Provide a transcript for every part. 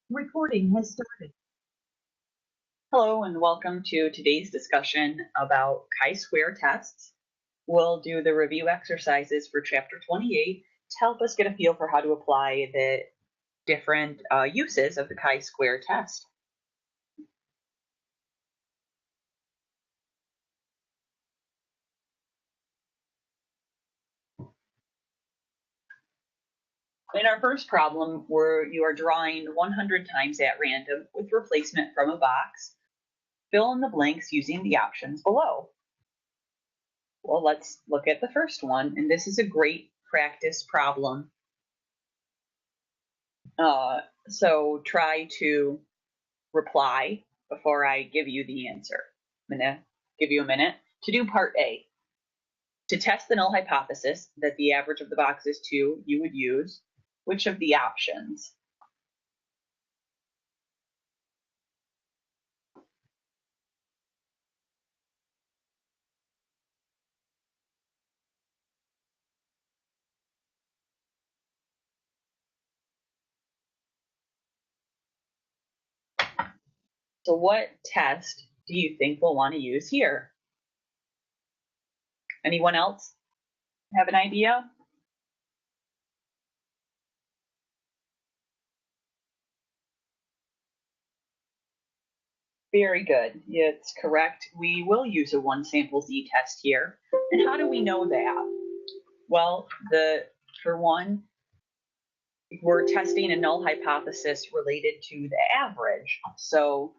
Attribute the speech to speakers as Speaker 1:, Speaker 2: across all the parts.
Speaker 1: Recording has started.
Speaker 2: Hello and welcome to today's discussion about chi-square tests. We'll do the review exercises for chapter 28 to help us get a feel for how to apply the different uses of the chi-square test. In our first problem, where you are drawing 100 times at random with replacement from a box, fill in the blanks using the options below. Well, let's look at the first one, and this is a great practice problem. So try to reply before I give you the answer. I'm going to give you a minute to do part A. To test the null hypothesis that the average of the box is 2, you would use which of the options? So what test do you think we'll want to use here? Anyone else have an idea? Very good. It's correct. We will use a one sample z-test here. And how do we know that? Well, for one, we're testing a null hypothesis related to the average. So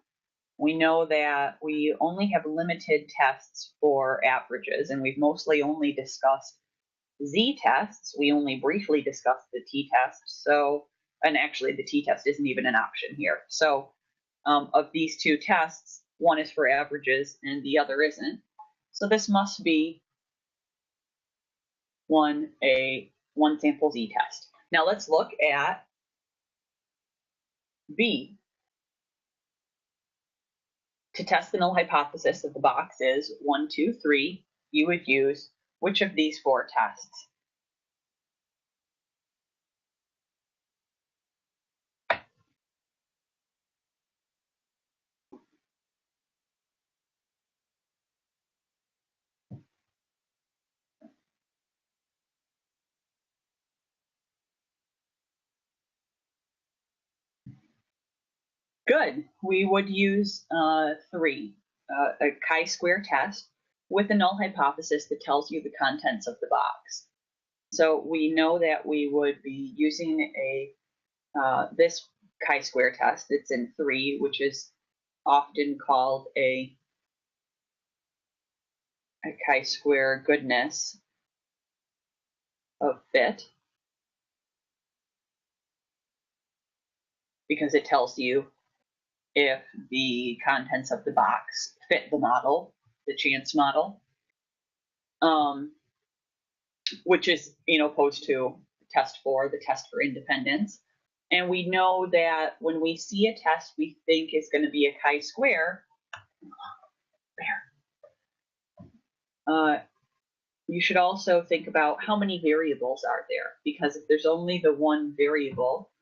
Speaker 2: we know that we only have limited tests for averages, and we've mostly only discussed z-tests. We only briefly discussed the t-test. And actually the t-test isn't even an option here. So of these two tests, one is for averages and the other isn't. So this must be one sample z-test. Now let's look at B. To test the null hypothesis of the box is 1, 2, 3, you would use which of these 4 tests? Good. We would use 3, a chi-square test with a null hypothesis that tells you the contents of the box. So we know that we would be using this chi-square test. It's in 3, which is often called a chi-square goodness of fit, because it tells you if the contents of the box fit the model, the chance model, which is opposed to test 4, the test for independence. And we know that when we see a test we think is going to be a chi-square, you should also think about how many variables are there, because if there's only the one variable,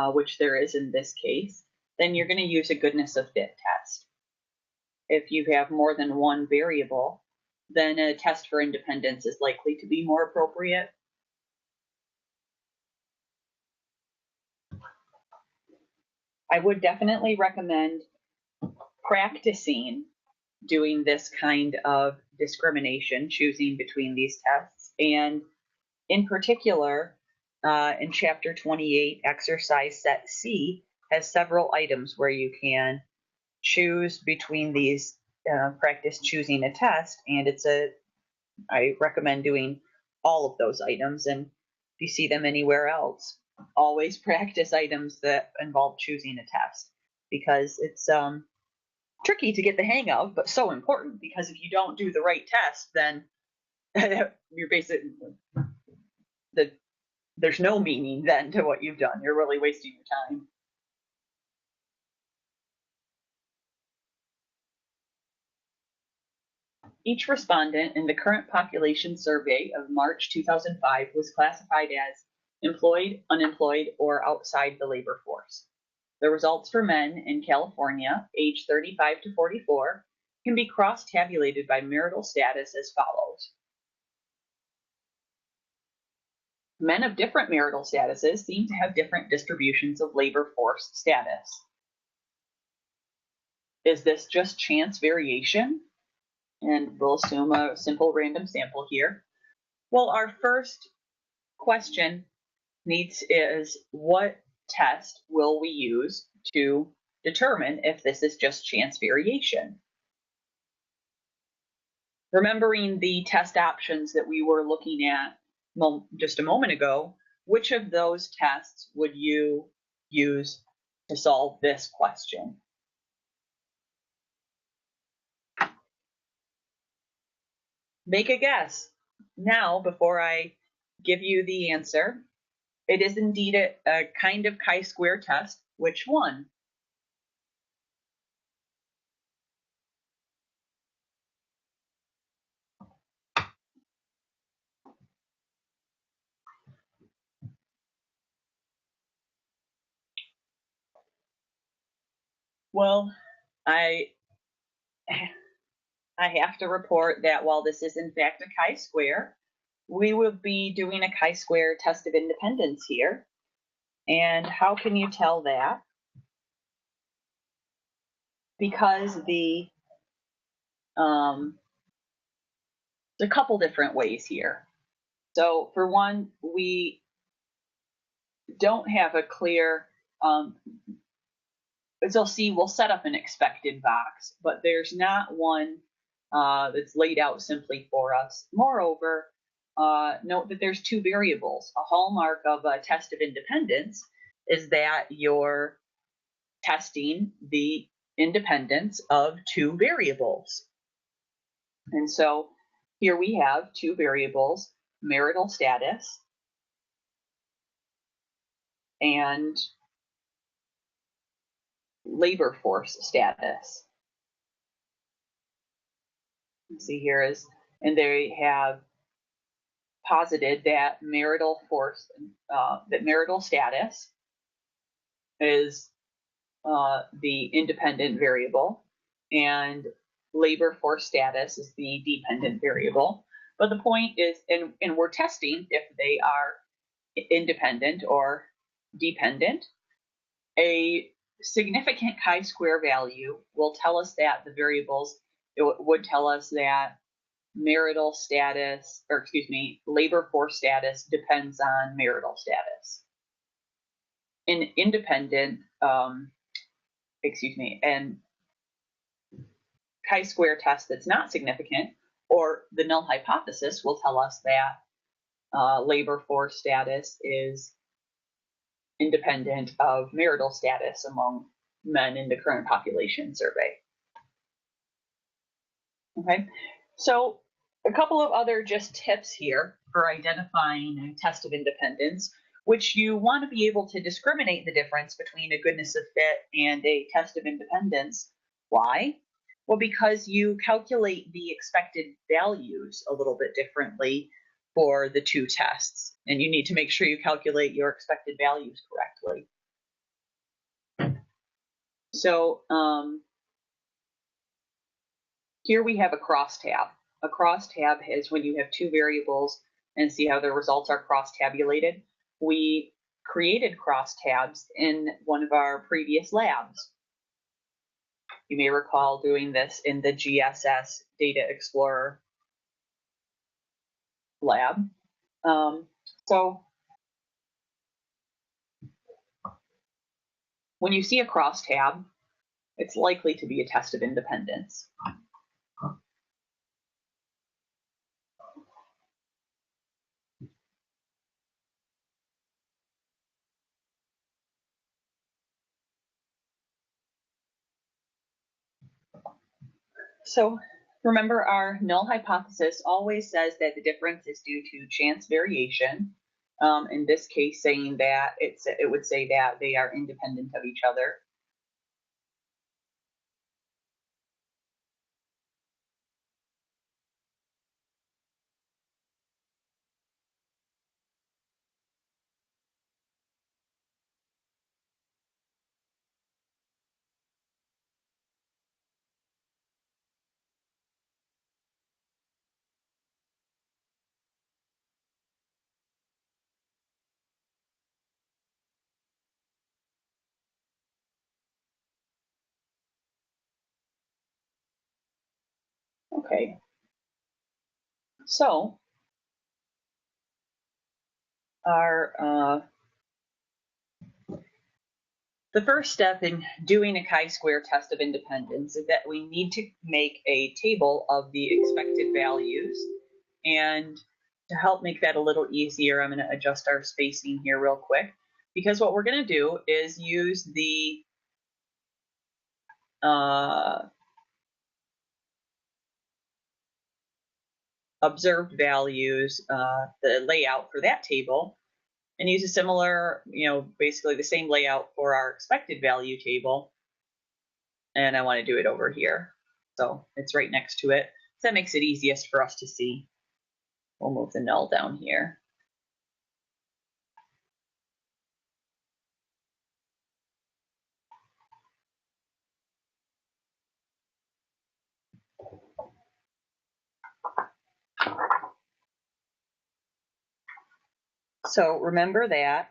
Speaker 2: which there is in this case, then you're going to use a goodness of fit test. If you have more than one variable, then a test for independence is likely to be more appropriate. I would definitely recommend practicing doing this kind of discrimination, choosing between these tests. And in particular, in chapter 28, exercise set C has several items where you can choose between these, practice choosing a test. And I recommend doing all of those items. And if you see them anywhere else, always practice items that involve choosing a test, because it's tricky to get the hang of, but so important, because if you don't do the right test, then you're basically, there's no meaning then to what you've done. You're really wasting your time. Each respondent in the current population survey of March 2005 was classified as employed, unemployed, or outside the labor force. The results for men in California, age 35 to 44, can be cross-tabulated by marital status as follows. Men of different marital statuses seem to have different distributions of labor force status. Is this just chance variation? And we'll assume a simple random sample here. Well, our first question is what test will we use to determine if this is just chance variation? Remembering the test options that we were looking at just a moment ago, which of those tests would you use to solve this question? Make a guess. Now, before I give you the answer, it is indeed a kind of chi-square test. Which one? Well, I have to report that while this is in fact a chi-square, we will be doing a chi-square test of independence here. And how can you tell that? Because a couple different ways here. So for one, we don't have a clear, as you'll see, we'll set up an expected box, but there's not one that's laid out simply for us. Moreover, note that there's two variables. A hallmark of a test of independence is that you're testing the independence of two variables. And so here we have two variables, marital status and labor force status. Let's see here is, and they have posited that marital status is the independent variable and labor force status is the dependent variable. But the point is, and we're testing if they are independent or dependent. A significant chi-square value will tell us that the variables, it would tell us that marital status, or excuse me, labor force status depends on marital status. An independent, and chi-square test that's not significant, or the null hypothesis will tell us that labor force status is independent of marital status among men in the current population survey. Okay, so a couple of other just tips here for identifying a test of independence, which you want to be able to discriminate the difference between a goodness of fit and a test of independence. Why? Well, because you calculate the expected values a little bit differently for the two tests, and you need to make sure you calculate your expected values correctly. So here we have a crosstab. A crosstab is when you have two variables and see how their results are cross-tabulated. We created crosstabs in one of our previous labs. You may recall doing this in the GSS Data Explorer lab. So when you see a crosstab, it's likely to be a test of independence. So remember, our null hypothesis always says that the difference is due to chance variation. In this case, saying that it would say that they are independent of each other. Okay. So the first step in doing a chi-square test of independence is that we need to make a table of the expected values. And to help make that a little easier, I'm going to adjust our spacing here real quick, because what we're going to do is use the observed values, the layout for that table, and use a similar, basically the same layout for our expected value table. And I want to do it over here. So it's right next to it. So that makes it easiest for us to see. We'll move the null down here. So remember that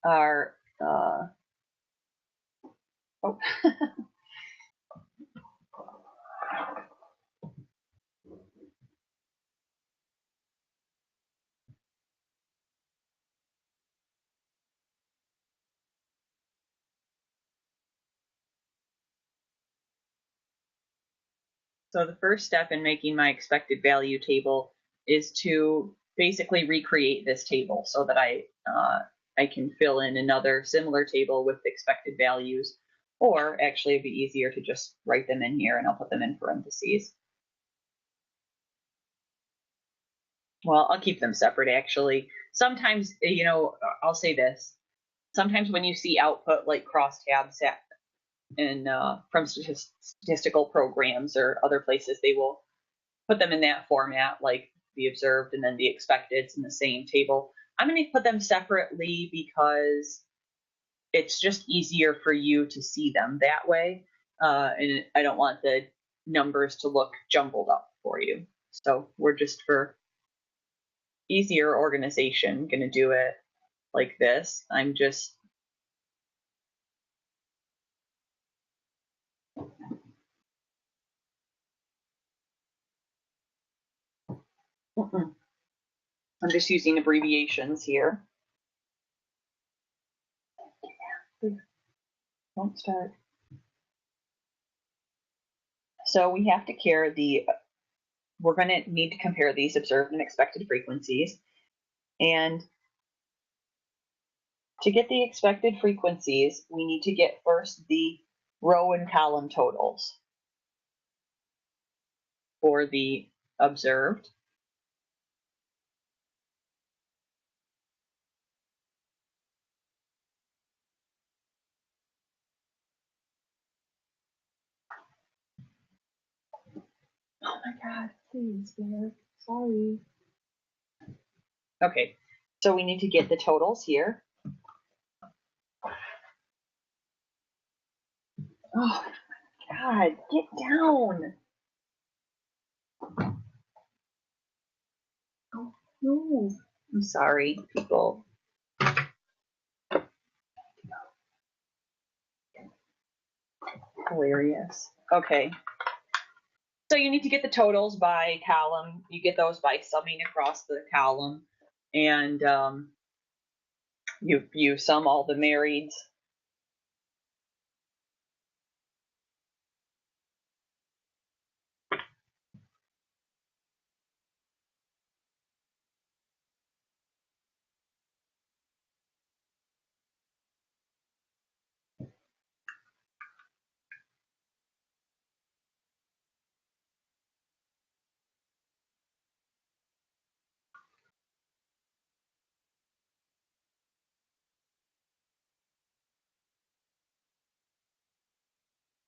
Speaker 2: our So the first step in making my expected value table is to basically recreate this table so that I can fill in another similar table with expected values, or actually it'd be easier to just write them in here and I'll put them in parentheses. Well, I'll keep them separate actually. Sometimes, I'll say this. Sometimes when you see output like crosstabs from statistical programs or other places, they will put them in that format, like the observed and then the expecteds in the same table. I'm going to put them separately because it's just easier for you to see them that way. And I don't want the numbers to look jumbled up for you. So we're just, for easier organization, going to do it like this. I'm just using abbreviations here. Don't start. So we have to we're going to need to compare these observed and expected frequencies. And to get the expected frequencies, we need to get first the row and column totals for the observed. Oh my God, please, Bear. Sorry. Okay, so we need to get the totals here. Oh my God, get down. Oh, no. I'm sorry, people. Hilarious. Okay. So you need to get the totals by column. You get those by summing across the column, and you sum all the marrieds.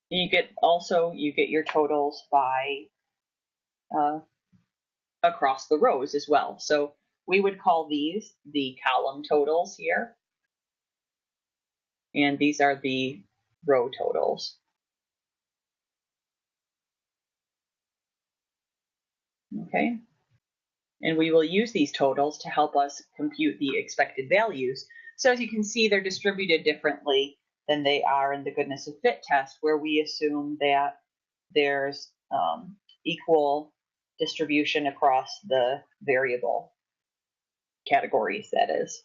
Speaker 2: You get your totals by across the rows as well. So we would call these the column totals here, and these are the row totals. Okay, and we will use these totals to help us compute the expected values. So as you can see, they're distributed differently. than they are in the goodness of fit test, where we assume that there's equal distribution across the variable categories, that is.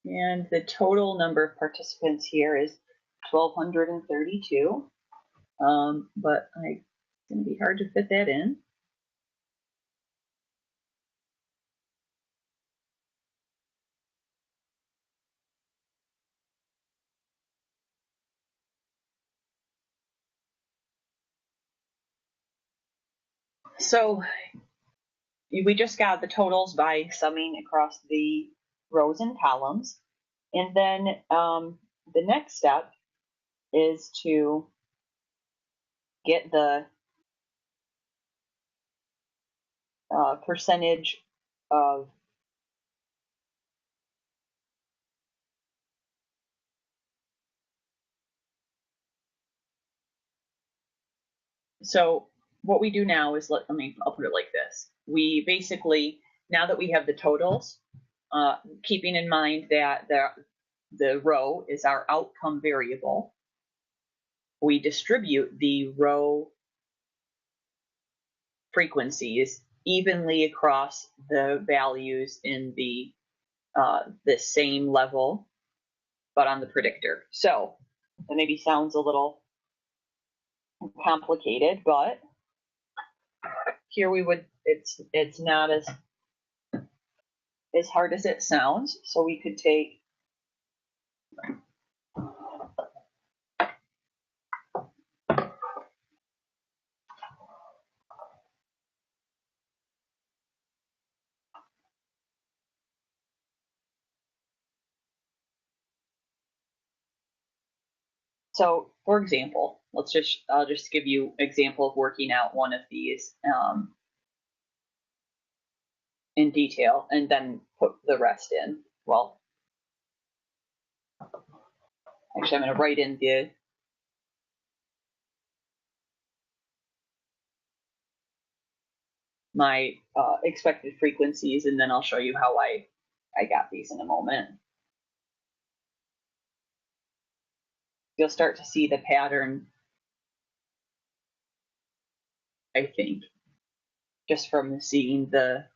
Speaker 2: And the total number of participants here is 1,232, but it's going to be hard to fit that in. So we just got the totals by summing across the rows and columns. And then the next step is to get the percentage of so what we do now is I'll put it like this. We basically, now that we have the totals, keeping in mind that the row is our outcome variable, we distribute the row frequencies evenly across the values in the same level, but on the predictor. So that maybe sounds a little complicated, but here we would, it's not as hard as it sounds. So we could take so for example, I'll just give you an example of working out one of these in detail and then put the rest in. Well, actually, I'm going to write in my expected frequencies, and then I'll show you how I got these in a moment. You'll start to see the pattern, I think, just from seeing the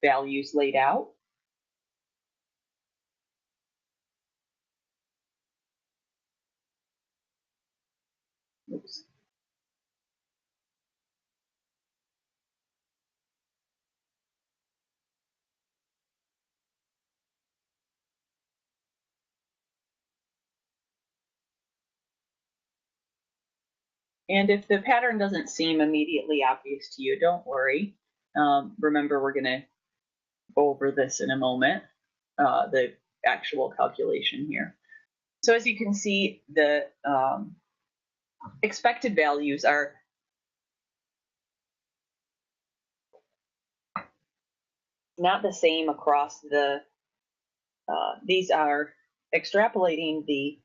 Speaker 2: values laid out. Oops. And if the pattern doesn't seem immediately obvious to you, don't worry. Remember, we're going to go over this in a moment, the actual calculation here. So as you can see, the expected values are not the same across the, these are extrapolating the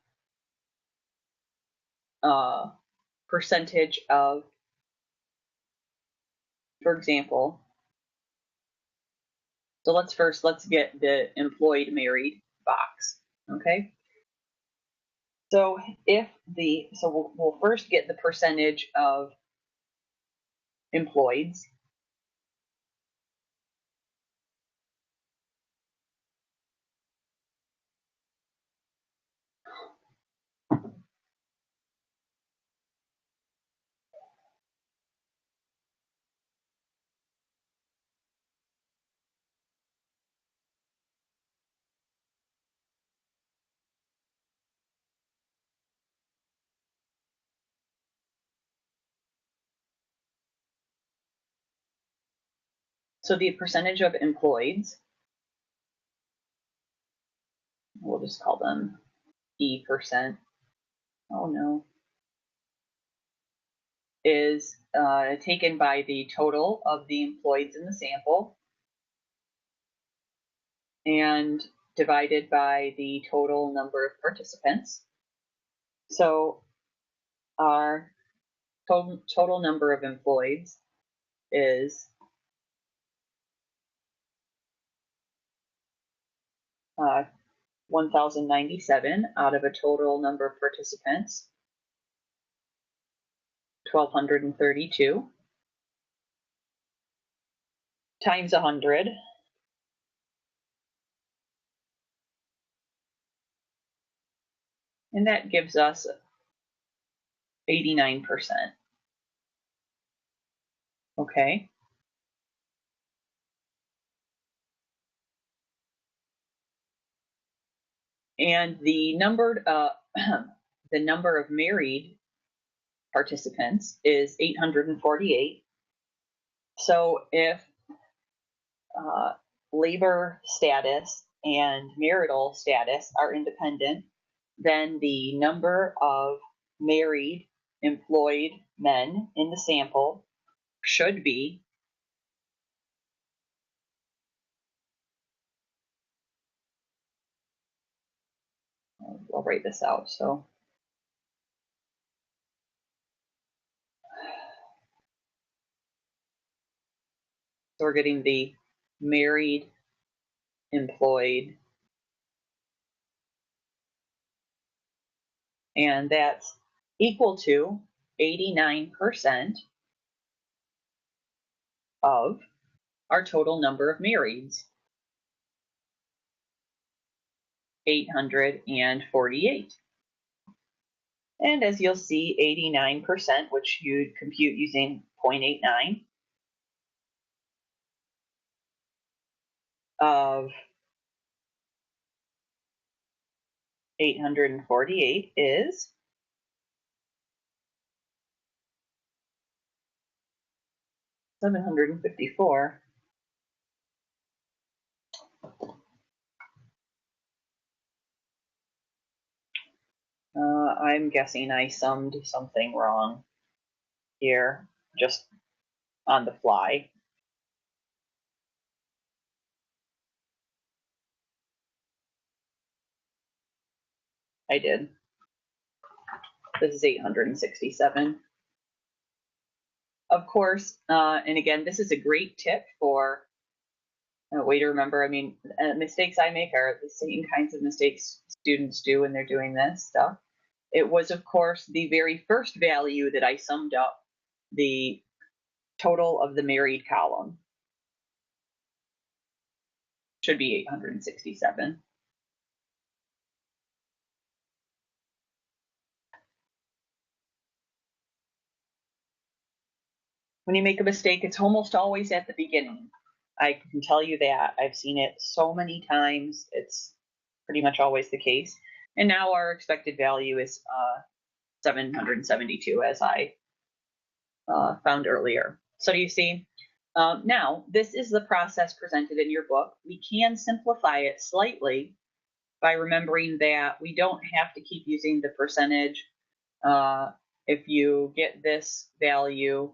Speaker 2: percentage of, for example, so let's get the employed married box, okay? So we'll first get the percentage of employeds. So the percentage of employeds, we'll just call them E%. oh no, is taken by the total of the employees in the sample and divided by the total number of participants. So our total number of employees is 1,097 out of a total number of participants, 1,232, times 100, and that gives us 89%. Okay. And the number of married participants is 848. So if labor status and marital status are independent, then the number of married employed men in the sample should be I'll write this out. So we're getting the married employed, and that's equal to 89% of our total number of marrieds, 848. And as you'll see, 89%, which you'd compute using 0.89 of 848 is 754. I'm guessing I summed something wrong here, just on the fly. I did. This is 867. Of course, and again, this is a great tip for a way to remember. I mean, mistakes I make are the same kinds of mistakes students do when they're doing this stuff. It was, of course, the very first value that I summed up the total of the married column. Should be 867. When you make a mistake, it's almost always at the beginning. I can tell you that. I've seen it so many times. It's pretty much always the case. And now our expected value is 772, as I found earlier. So you see, now this is the process presented in your book. We can simplify it slightly by remembering that we don't have to keep using the percentage. If you get this value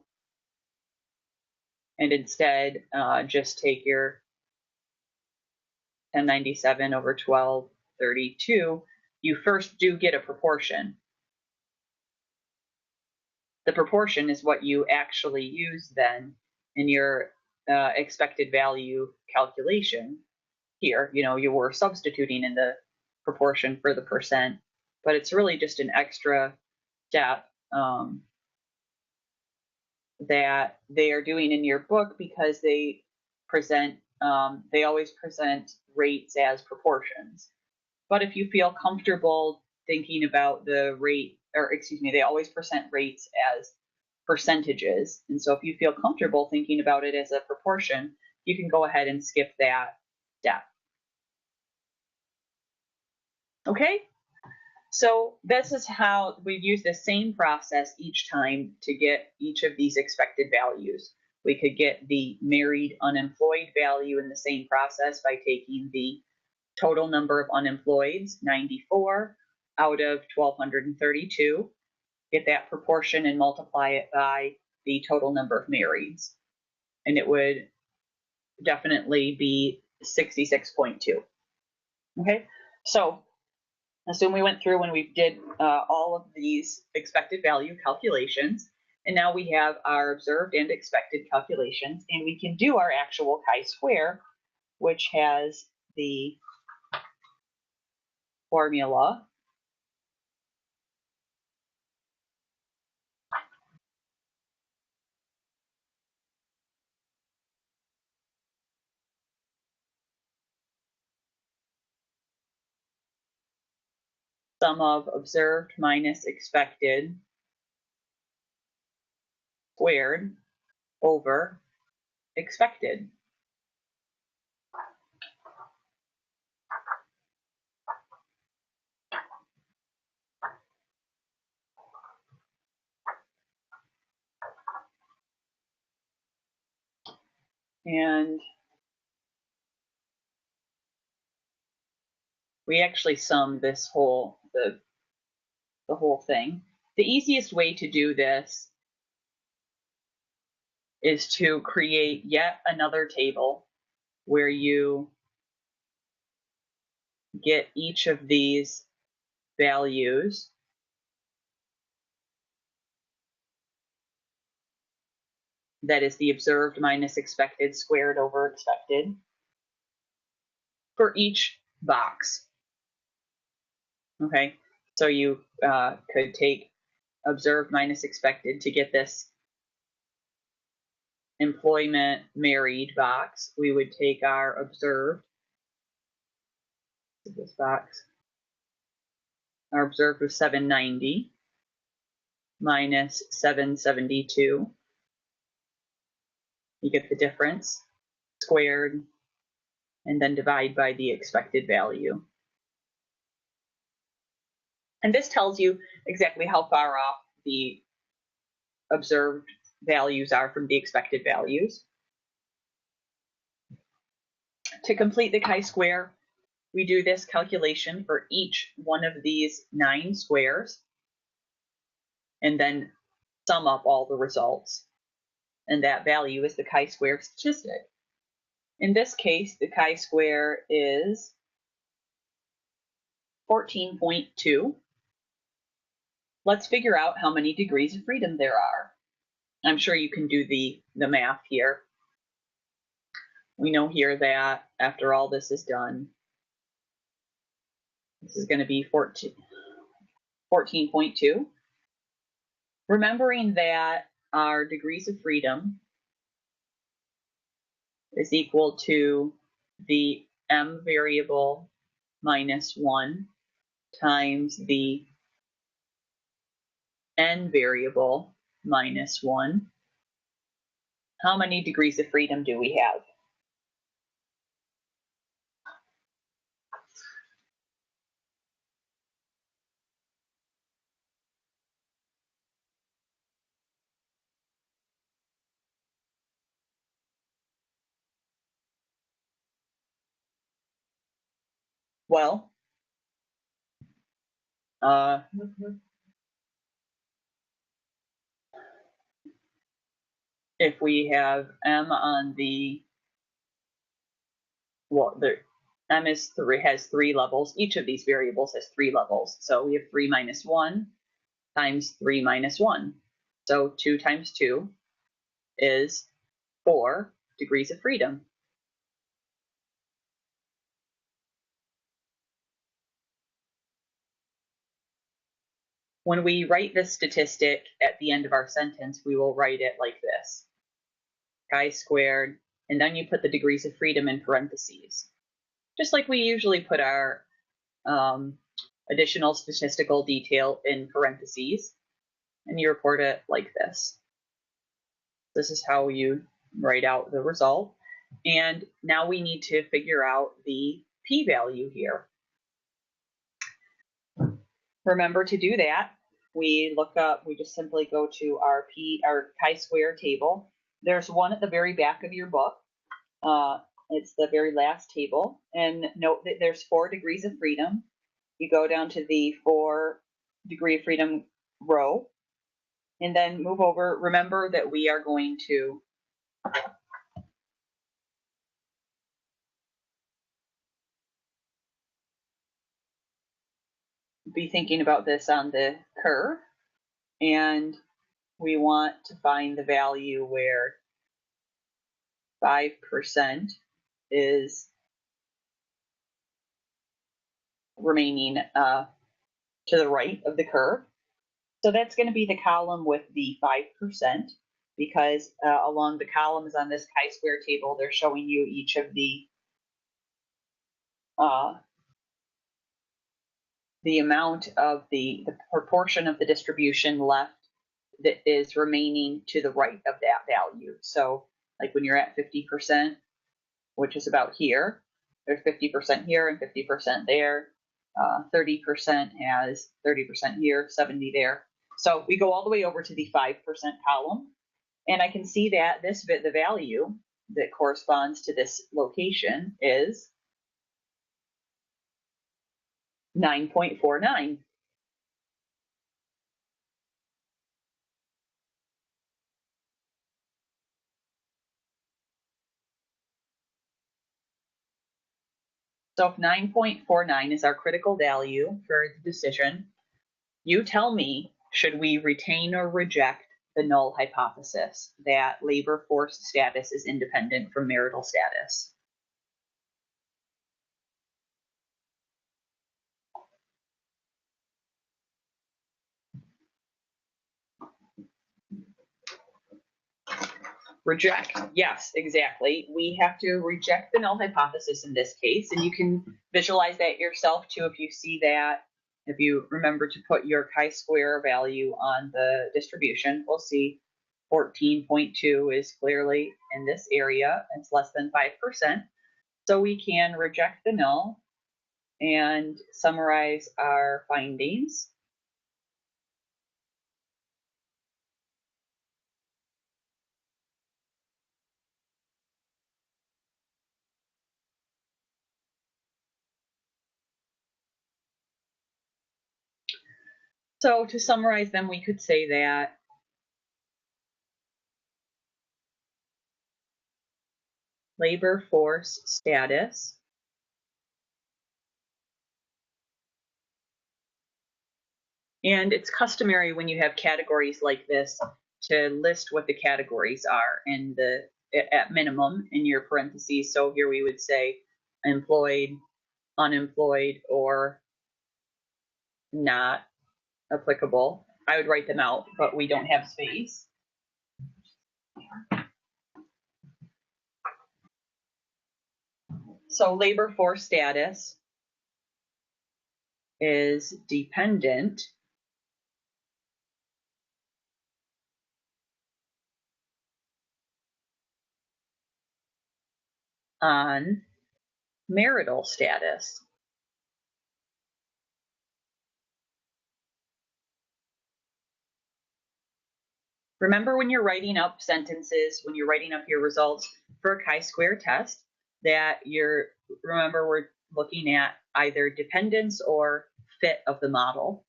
Speaker 2: and instead just take your 1097 over 1232, you first do get a proportion. The proportion is what you actually use then in your expected value calculation. Here, you were substituting in the proportion for the percent, but it's really just an extra step that they are doing in your book because they always present rates as proportions. But if you feel comfortable thinking about the rate, or excuse me, they always present rates as percentages. And so if you feel comfortable thinking about it as a proportion, you can go ahead and skip that step. Okay, so this is how we use the same process each time to get each of these expected values. We could get the married unemployed value in the same process by taking the total number of unemployeds, 94, out of 1,232, get that proportion and multiply it by the total number of marrieds. And it would definitely be 66.2. Okay, so assume we went through and we did all of these expected value calculations, and now we have our observed and expected calculations, and we can do our actual chi-square, which has the formula sum of observed minus expected squared over expected. And we actually sum this whole, the whole thing. The easiest way to do this is to create yet another table where you get each of these values that is the observed minus expected squared over expected for each box. Okay, so you could take observed minus expected to get this employment married box. We would take our observed, this box, our observed was 790 minus 772. You get the difference squared and then divide by the expected value. And this tells you exactly how far off the observed values are from the expected values. To complete the chi-square, we do this calculation for each one of these 9 squares and then sum up all the results. And that value is the chi-square statistic. In this case, the chi-square is 14.2. Let's figure out how many degrees of freedom there are. I'm sure you can do the math here. We know here that after all this is done, this is going to be 14.2. Remembering that our degrees of freedom is equal to the m variable minus 1 times the n variable minus 1. How many degrees of freedom do we have? Well, if we have m on the, well, m is has 3 levels. Each of these variables has 3 levels. So we have 3 minus 1 times 3 minus 1. So 2 times 2 is 4 degrees of freedom. When we write this statistic at the end of our sentence, we will write it like this: chi-squared, and then you put the degrees of freedom in parentheses, just like we usually put our additional statistical detail in parentheses, and you report it like this. This is how you write out the result. And now we need to figure out the p-value here. Remember, to do that, we just simply go to our chi-square table. There's one at the very back of your book. It's the very last table. And note that there's 4 degrees of freedom. you go down to the 4 degree of freedom row, and then move over. Remember that we are going to be thinking about this on the curve, and we want to find the value where 5% is remaining to the right of the curve. So that's going to be the column with the 5%, because along the columns on this chi-square table, they're showing you each of the amount of the proportion of the distribution left that is remaining to the right of that value. So like when you're at 50%, which is about here, there's 50% here and 50% there. 30% has 30% here, 70 there. So we go all the way over to the 5% column, and I can see that the value that corresponds to this location is 9.49. So if 9.49 is our critical value for the decision, you tell me, should we retain or reject the null hypothesis that labor force status is independent from marital status? Reject. Yes, exactly. We have to reject the null hypothesis in this case, and you can visualize that yourself too if you see that. If you remember to put your chi-square value on the distribution, we'll see 14.2 is clearly in this area. It's less than 5%. So we can reject the null and summarize our findings. So to summarize them, we could say that labor force status and it's customary when you have categories like this to list what the categories are in the at minimum in your parentheses. So here we would say employed, unemployed, or not applicable. I would write them out, but we don't have space. So labor force status is dependent on marital status. Remember when you're writing up sentences, when you're writing up your results for a chi-square test, that remember we're looking at either dependence or fit of the model,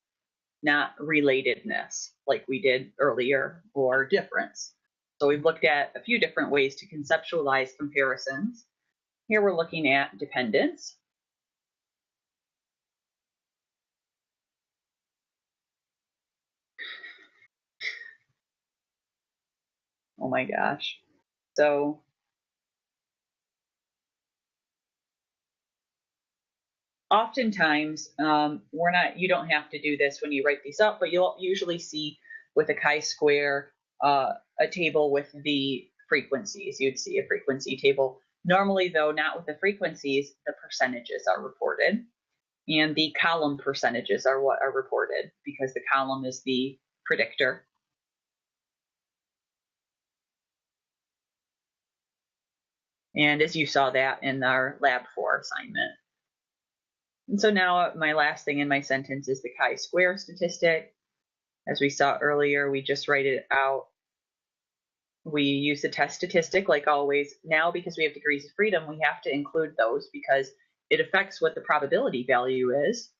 Speaker 2: not relatedness like we did earlier, or difference. So we've looked at a few different ways to conceptualize comparisons. Here we're looking at dependence. Oh my gosh. So oftentimes you don't have to do this when you write these up, but you'll usually see with a chi-square a table with the frequencies. You'd see a frequency table. Normally though, not with the frequencies, the percentages are reported, and the column percentages are what are reported because the column is the predictor. And as you saw that in our lab 4 assignment. And so now my last thing in my sentence is the chi-square statistic. As we saw earlier, we just write it out. We use the test statistic like always. Now, because we have degrees of freedom, we have to include those because it affects what the probability value is.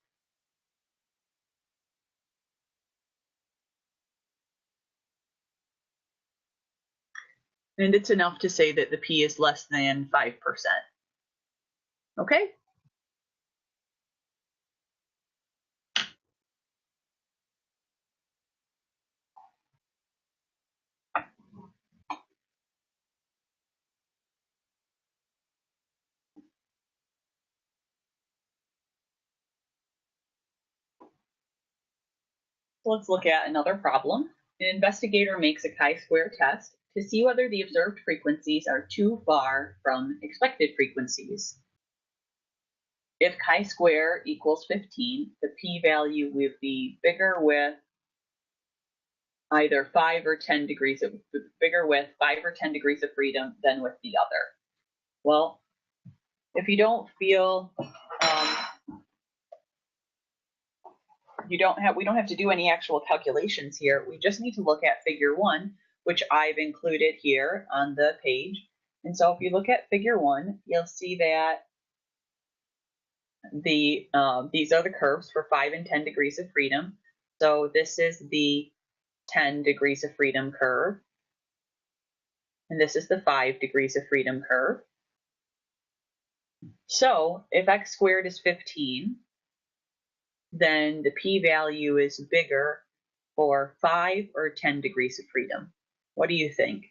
Speaker 2: And it's enough to say that the p is less than 5%. Okay? So let's look at another problem. An investigator makes a chi-square test to see whether the observed frequencies are too far from expected frequencies. If chi-square equals 15, the p-value would be bigger with either 5 or 10 degrees of bigger with 5 or 10 degrees of freedom than with the other. Well, if you don't feel we don't have to do any actual calculations here. We just need to look at figure 1, which I've included here on the page. And so if you look at figure 1, you'll see that these are the curves for 5 and 10 degrees of freedom. So this is the 10 degrees of freedom curve. And this is the 5 degrees of freedom curve. So if x squared is 15, then the p-value is bigger for 5 or 10 degrees of freedom. What do you think?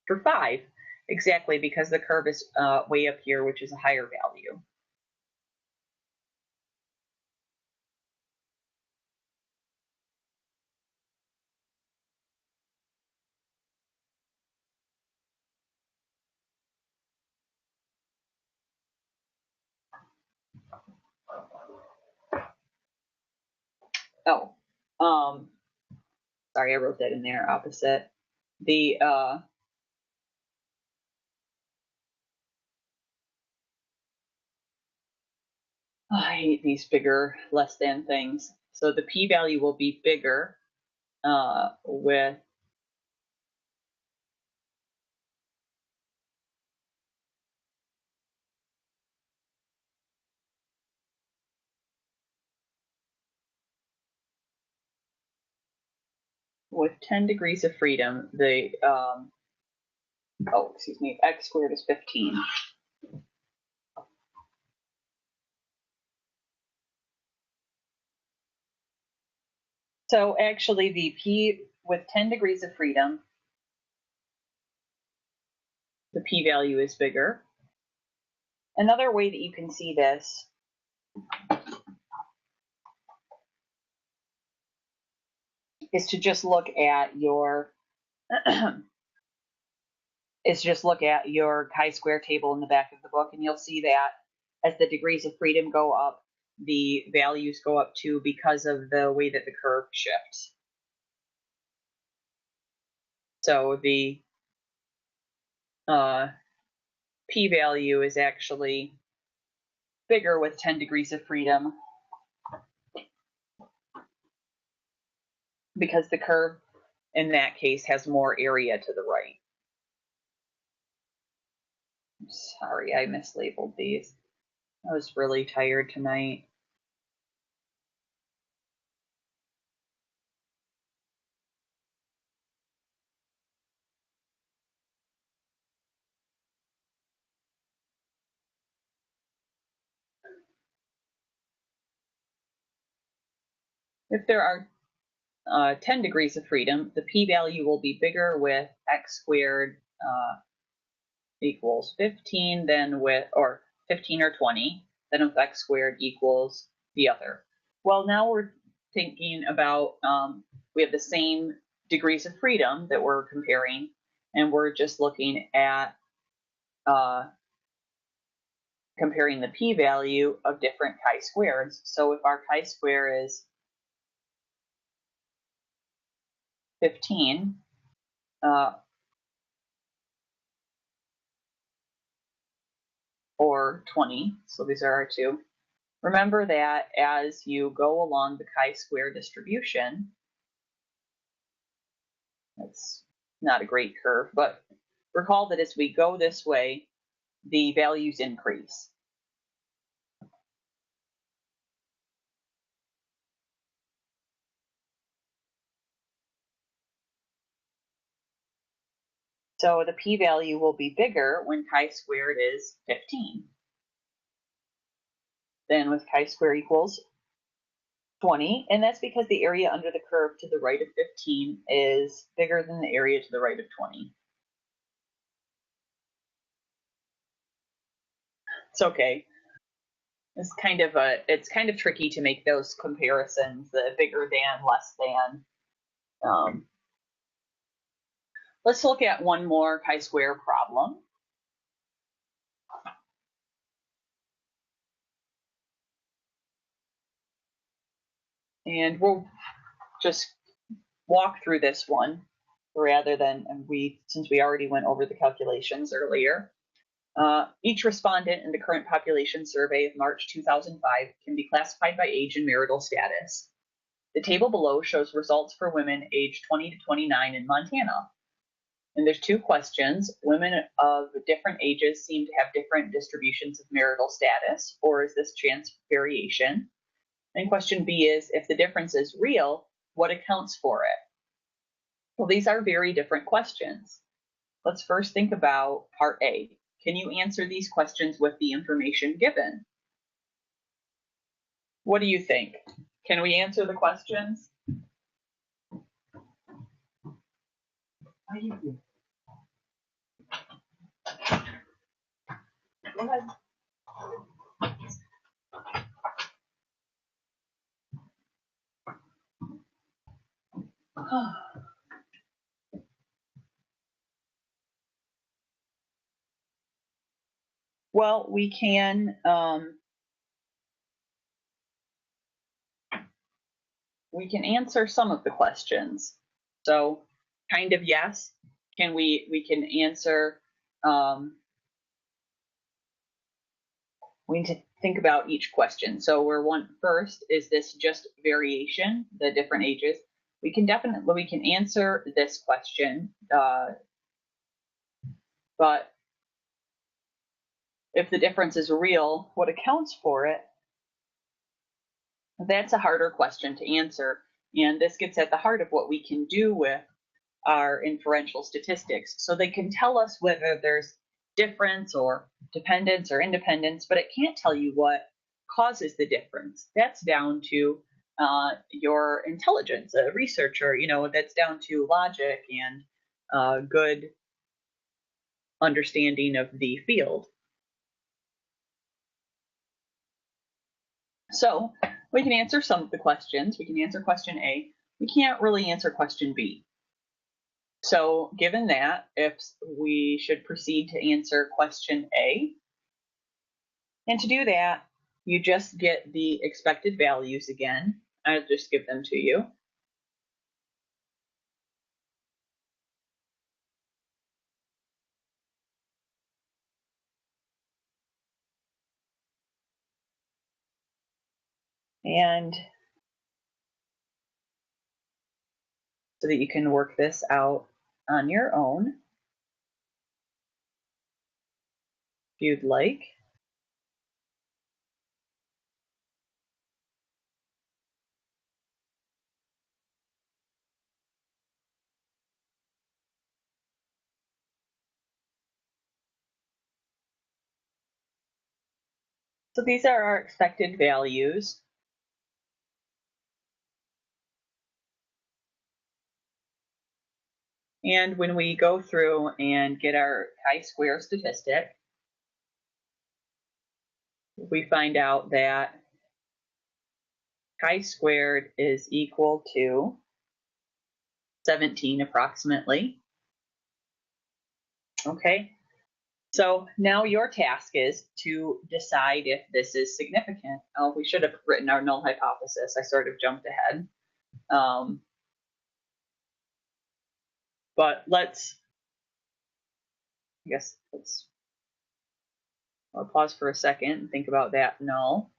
Speaker 2: For 5, exactly, because the curve is way up here, which is a higher value. Oh, sorry, I wrote that in there, opposite. I hate these bigger, less than things. So the p-value will be bigger with 10 degrees of freedom. X squared is 15. So actually the p with 10 degrees of freedom, the p-value is bigger. Another way that you can see this is to just look at your chi-square table in the back of the book, and you'll see that as the degrees of freedom go up, the values go up too because of the way that the curve shifts. So the p-value is actually bigger with 10 degrees of freedom because the curve in that case has more area to the right. Sorry, I mislabeled these. I was really tired tonight. If there are 10 degrees of freedom, the p-value will be bigger with x squared equals 15 than with, or 15 or 20, than with x squared equals the other. Well, now we're thinking about, we have the same degrees of freedom that we're comparing, and we're just looking at comparing the p-value of different chi-squares. So if our chi-square is 15, or 20, so these are our two. Remember that as you go along the chi-square distribution, that's not a great curve, but recall that as we go this way, the values increase. So the p-value will be bigger when chi-squared is 15 than with chi-square equals 20, and that's because the area under the curve to the right of 15 is bigger than the area to the right of 20. It's okay. It's kind of tricky to make those comparisons, the bigger than, less than. Let's look at one more chi-square problem. And we'll just walk through this one rather than, since we already went over the calculations earlier. Each respondent in the current population survey of March 2005 can be classified by age and marital status. The table below shows results for women aged 20 to 29 in Montana. And there's two questions. Women of different ages seem to have different distributions of marital status, or is this chance variation? And question B is, if the difference is real, what accounts for it? Well, these are very different questions. Let's first think about part A. Can you answer these questions with the information given? What do you think? Can we answer the questions? Go ahead. Well, we can answer some of the questions. So kind of yes. We can answer, we need to think about each question. So first, is this just variation, the different ages? We can answer this question, but if the difference is real, what accounts for it? That's a harder question to answer. And this gets at the heart of what we can do with our inferential statistics. So they can tell us whether there's difference or dependence or independence, but it can't tell you what causes the difference. That's down to your intelligence, a researcher, that's down to logic and good understanding of the field. So we can answer some of the questions. We can answer question A. We can't really answer question B. So given that, if we should proceed to answer question A, and to do that, you just get the expected values again. I'll just give them to you. And so that you can work this out on your own if you'd like. So these are our expected values. And when we go through and get our chi-square statistic, we find out that chi-squared is equal to 17 approximately. Okay, so now your task is to decide if this is significant. Oh, we should have written our null hypothesis. I sort of jumped ahead. But I'll pause for a second and think about that null,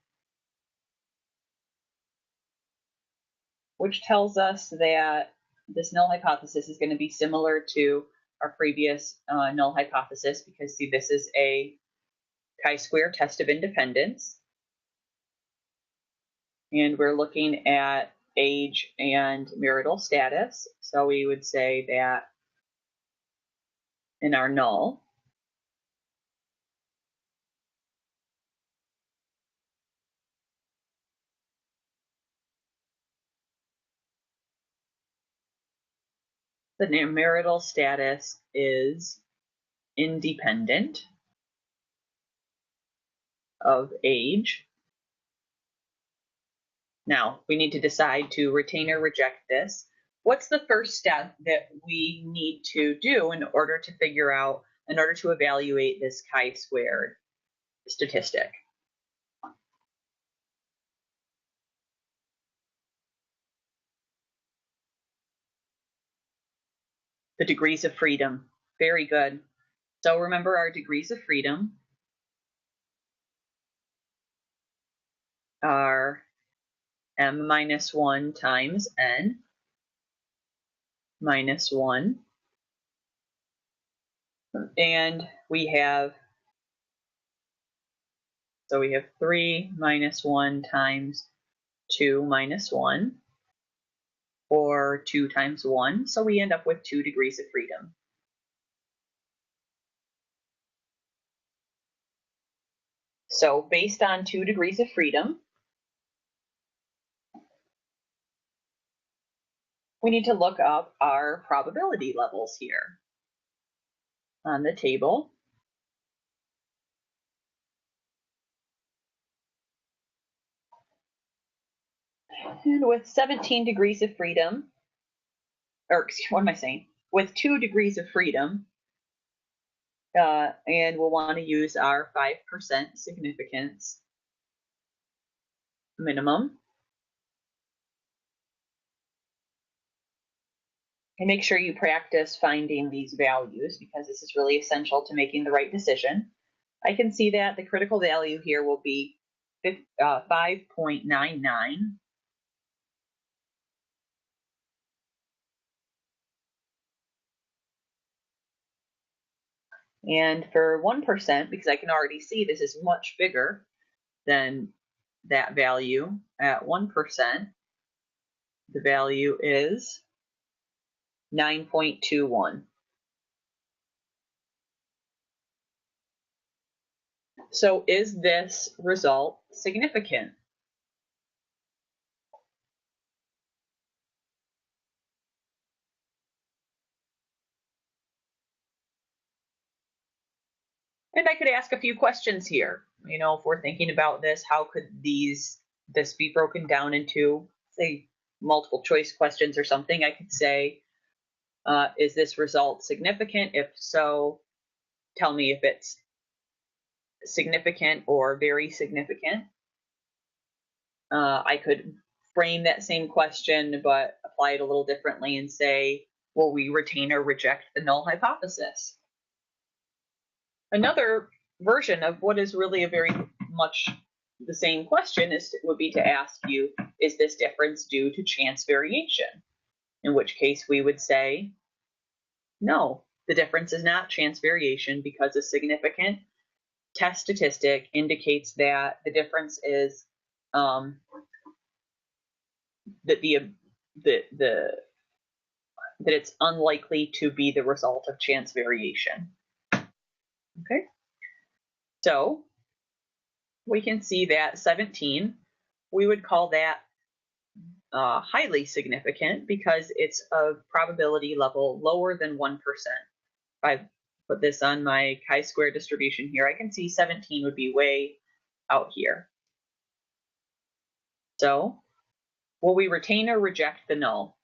Speaker 2: which tells us that this null hypothesis is going to be similar to our previous null hypothesis, because see, this is a chi-square test of independence. And we're looking at age and marital status. So we would say that in our null. The marital status is independent of age. Now, we need to decide to retain or reject this. What's the first step that we need to do in order to evaluate this chi-squared statistic? The degrees of freedom. Very good. So remember our degrees of freedom are m minus 1 times n minus 1. And we have 3 minus 1 times 2 minus 1, or 2 times 1. So we end up with 2 degrees of freedom. So based on 2 degrees of freedom, we need to look up our probability levels here on the table. And with 17 degrees of freedom, or what am I saying? With 2 degrees of freedom, and we'll want to use our 5% significance minimum. And make sure you practice finding these values, because this is really essential to making the right decision. I can see that the critical value here will be 5.99. And for 1%, because I can already see this is much bigger than that value, at 1%, the value is 9.21. So is this result significant? And I could ask a few questions here. You know, if we're thinking about this, how could this be broken down into, say, multiple choice questions or something? I could say, is this result significant? If so, tell me if it's significant or very significant. I could frame that same question, but apply it a little differently and say, will we retain or reject the null hypothesis? Another version of what is really a very much the same question would be to ask you, is this difference due to chance variation? In which case we would say, no, the difference is not chance variation, because a significant test statistic indicates that the difference is that it's unlikely to be the result of chance variation. Okay, so we can see that 17, we would call that highly significant, because it's a probability level lower than 1%. If I put this on my chi-square distribution here, I can see 17 would be way out here. So will we retain or reject the null?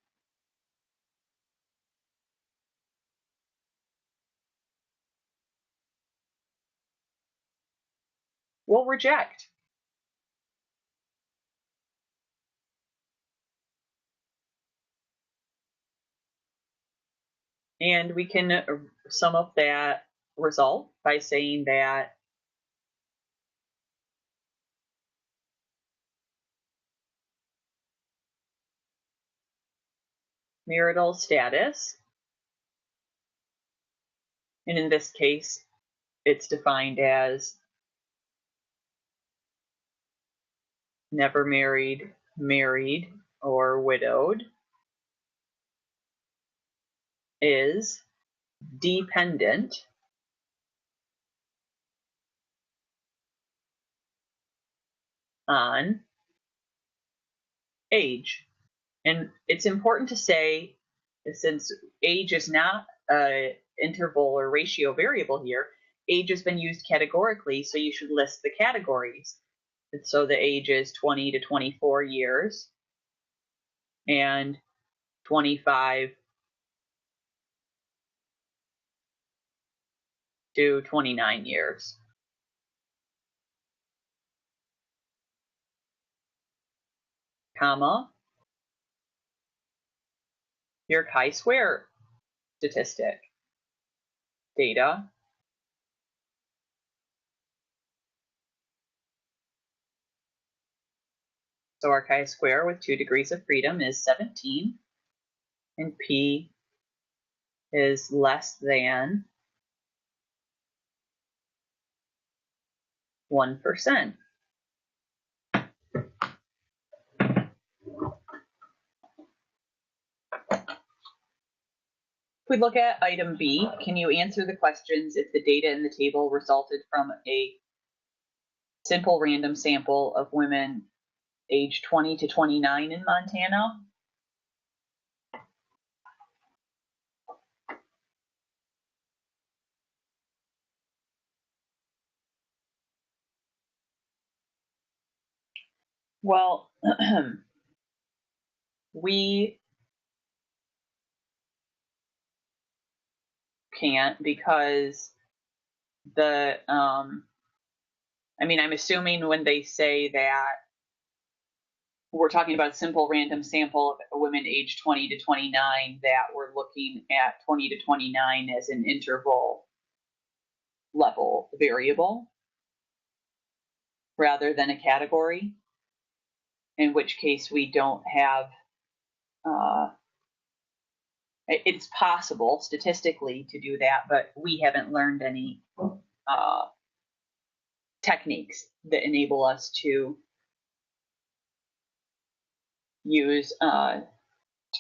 Speaker 2: We'll reject. And we can sum up that result by saying that marital status, and in this case, it's defined as never married, married, or widowed, is dependent on age. And it's important to say, since age is not an interval or ratio variable here, age has been used categorically, so you should list the categories. And so the age is 20 to 24 years and 25 to 29 years. Comma, your chi-square statistic. Data. So our chi-square with 2 degrees of freedom is 17, and P is less than 1%. If we look at item B, can you answer the questions if the data in the table resulted from a simple random sample of women aged 20 to 29 in Montana? Well, we can't because I'm assuming when they say that we're talking about a simple random sample of women aged 20 to 29, that we're looking at 20 to 29 as an interval level variable rather than a category, in which case we don't have, it's possible statistically to do that, but we haven't learned any techniques that enable us to use to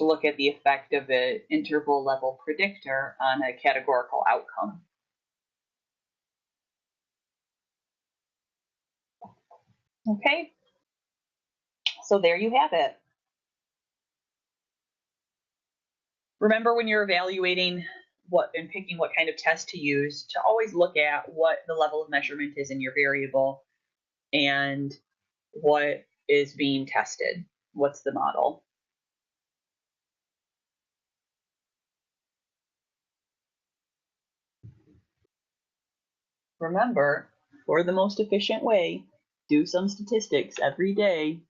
Speaker 2: look at the effect of an interval level predictor on a categorical outcome. Okay, so there you have it. Remember, when you're evaluating and picking what kind of test to use, to always look at what the level of measurement is in your variable and what is being tested. What's the model? Remember, for the most efficient way, do some statistics every day.